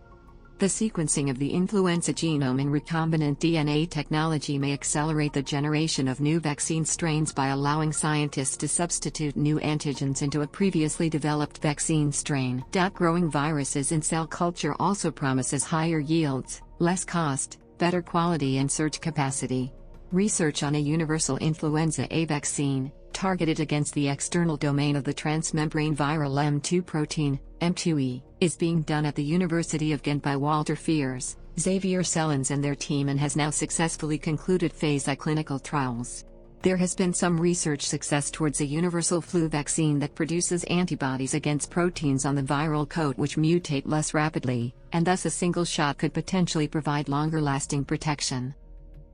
The sequencing of the influenza genome in recombinant DNA technology may accelerate the generation of new vaccine strains by allowing scientists to substitute new antigens into a previously developed vaccine strain. Growing viruses in cell culture also promises higher yields, less cost, better quality and surge capacity. Research on a universal influenza A vaccine, targeted against the external domain of the transmembrane viral M2 protein, M2E, is being done at the University of Ghent by Walter Fiers, Xavier Sellens and their team, and has now successfully concluded phase I clinical trials. There has been some research success towards a universal flu vaccine that produces antibodies against proteins on the viral coat which mutate less rapidly, and thus a single shot could potentially provide longer-lasting protection.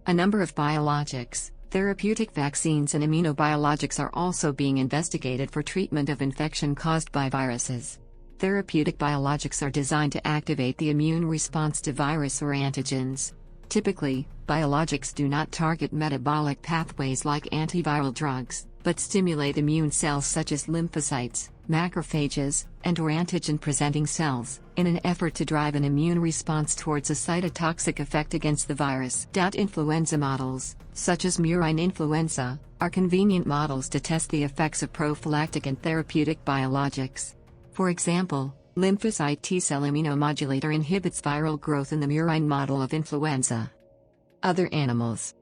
A number of biologics, therapeutic vaccines and immunobiologics are also being investigated for treatment of infection caused by viruses. Therapeutic biologics are designed to activate the immune response to virus or antigens. Typically, biologics do not target metabolic pathways like antiviral drugs, but stimulate immune cells such as lymphocytes, macrophages, and/or antigen-presenting cells, in an effort to drive an immune response towards a cytotoxic effect against the virus. Influenza models, such as murine influenza, are convenient models to test the effects of prophylactic and therapeutic biologics. For example, lymphocyte T-cell immunomodulator inhibits viral growth in the murine model of influenza. Other animals.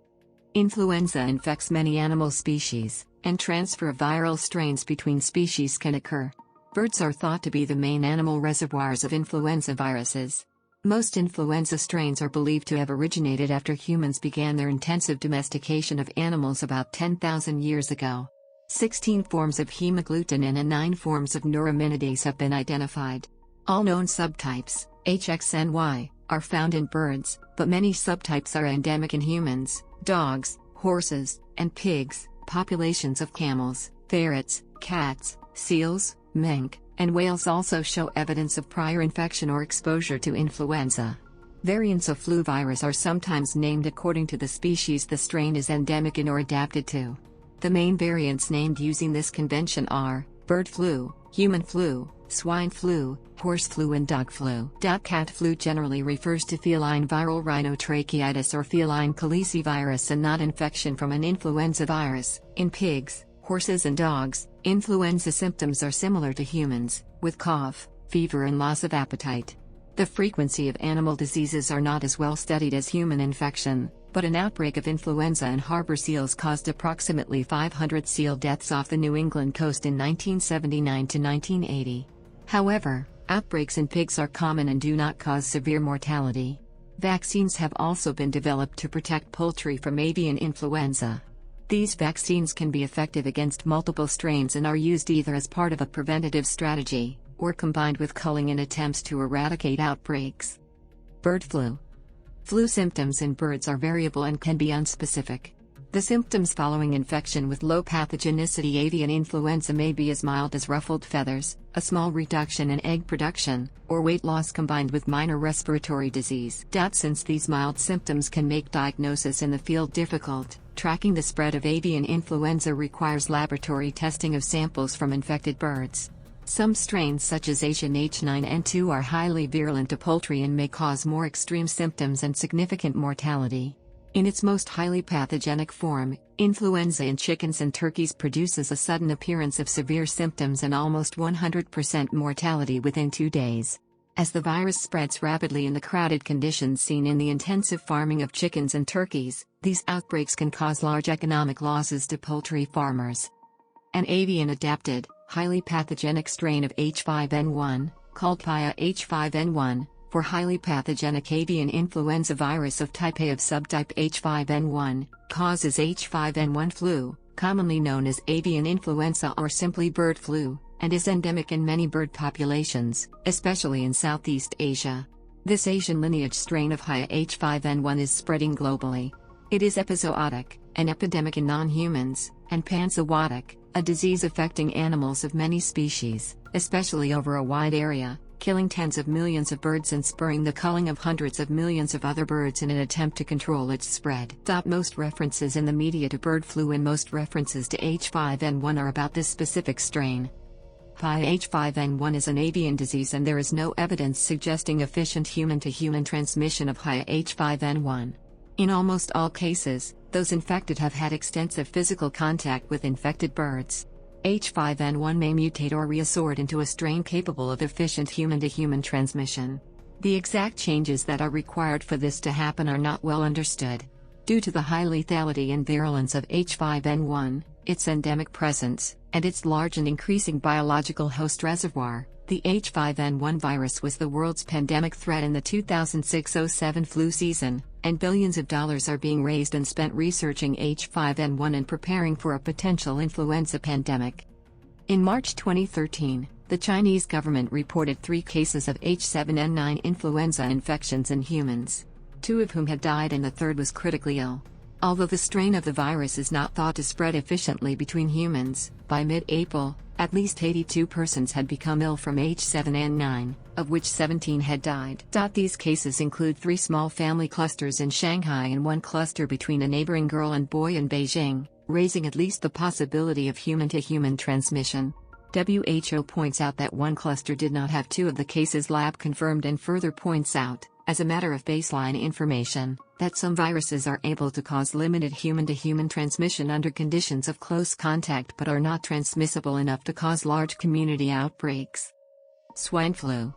Influenza infects many animal species, and transfer of viral strains between species can occur. Birds are thought to be the main animal reservoirs of influenza viruses. Most influenza strains are believed to have originated after humans began their intensive domestication of animals about 10,000 years ago. 16 forms of hemagglutinin and 9 forms of neuraminidase have been identified. All known subtypes, HXNY, are found in birds, but many subtypes are endemic in humans, dogs, horses, and pigs, populations of camels, ferrets, cats, seals, mink, and whales also show evidence of prior infection or exposure to influenza. Variants of flu virus are sometimes named according to the species the strain is endemic in or adapted to. The main variants named using this convention are bird flu, human flu, swine flu, horse flu and dog flu. Cat flu generally refers to feline viral rhinotracheitis or feline calicivirus and not infection from an influenza virus. In pigs, horses and dogs, influenza symptoms are similar to humans, with cough, fever and loss of appetite. The frequency of animal diseases are not as well studied as human infection, but an outbreak of influenza in harbor seals caused approximately 500 seal deaths off the New England coast in 1979 to 1980. However, outbreaks in pigs are common and do not cause severe mortality. Vaccines have also been developed to protect poultry from avian influenza. These vaccines can be effective against multiple strains and are used either as part of a preventative strategy, or combined with culling in attempts to eradicate outbreaks. Bird flu. Flu symptoms in birds are variable and can be unspecific. The symptoms following infection with low pathogenicity avian influenza may be as mild as ruffled feathers, a small reduction in egg production, or weight loss combined with minor respiratory disease. Since these mild symptoms can make diagnosis in the field difficult, tracking the spread of avian influenza requires laboratory testing of samples from infected birds. Some strains such as Asian H9N2 are highly virulent to poultry and may cause more extreme symptoms and significant mortality. In its most highly pathogenic form, influenza in chickens and turkeys produces a sudden appearance of severe symptoms and almost 100% mortality within 2 days. As the virus spreads rapidly in the crowded conditions seen in the intensive farming of chickens and turkeys, these outbreaks can cause large economic losses to poultry farmers. An avian-adapted, highly pathogenic strain of H5N1, called PIA H5N1, for highly pathogenic avian influenza virus of type A of subtype H5N1, causes H5N1 flu, commonly known as avian influenza or simply bird flu, and is endemic in many bird populations, especially in Southeast Asia. This Asian lineage strain of PIA H5N1 is spreading globally. It is epizootic, an epidemic in non-humans, and panzootic, a disease affecting animals of many species, especially over a wide area, killing tens of millions of birds and spurring the culling of hundreds of millions of other birds in an attempt to control its spread. Most references in the media to bird flu and most references to H5N1 are about this specific strain. PIA H5N1 is an avian disease and there is no evidence suggesting efficient human-to-human transmission of PIA H5N1. In almost all cases, those infected have had extensive physical contact with infected birds. H5N1 may mutate or reassort into a strain capable of efficient human-to-human transmission. The exact changes that are required for this to happen are not well understood. Due to the high lethality and virulence of H5N1, its endemic presence, and its large and increasing biological host reservoir, the H5N1 virus was the world's pandemic threat in the 2006-07 flu season, and billions of dollars are being raised and spent researching H5N1 and preparing for a potential influenza pandemic. In March 2013, the Chinese government reported 3 cases of H7N9 influenza infections in humans, 2 of whom had died and the third was critically ill. Although the strain of the virus is not thought to spread efficiently between humans, by mid-April, at least 82 persons had become ill from H7N9, of which 17 had died. These cases include 3 small family clusters in Shanghai and 1 cluster between a neighboring girl and boy in Beijing, raising at least the possibility of human-to-human transmission. WHO points out that 1 cluster did not have 2 of the cases lab confirmed and further points out, as a matter of baseline information, that some viruses are able to cause limited human-to-human transmission under conditions of close contact but are not transmissible enough to cause large community outbreaks. Swine flu.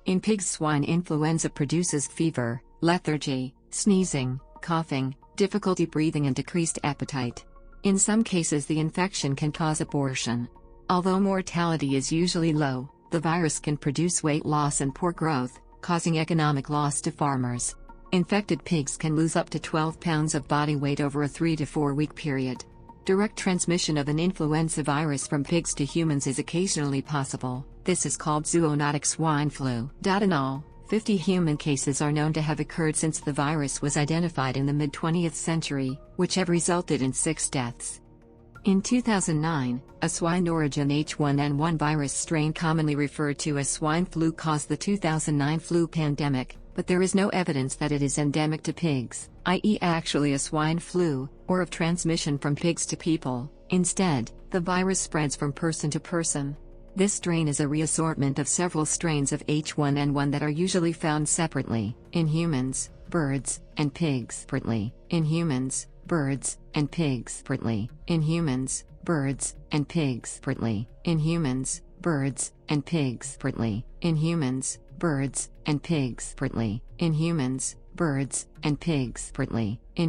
In pigs, swine influenza produces fever, lethargy, sneezing, coughing, difficulty breathing and decreased appetite. In some cases the infection can cause abortion. Although mortality is usually low, the virus can produce weight loss and poor growth, causing economic loss to farmers. Infected pigs can lose up to 12 pounds of body weight over a 3 to 4 week period. Direct transmission of an influenza virus from pigs to humans is occasionally possible. This is called zoonotic swine flu. In all, 50 human cases are known to have occurred since the virus was identified in the mid-20th century, which have resulted in 6 deaths. In 2009, a swine origin H1N1 virus strain commonly referred to as swine flu caused the 2009 flu pandemic, but there is no evidence that it is endemic to pigs, i.e. actually a swine flu, or of transmission from pigs to people. Instead, the virus spreads from person to person. This strain is a reassortment of several strains of H1N1 that are usually found separately, in humans, birds, and pigs. Separately, in humans, birds, and pigs. Separately, in humans, birds, and pigs. Separately, in humans, birds, and pigs separately. In humans, birds, and pigs separately. In humans, birds, and pigs separately. In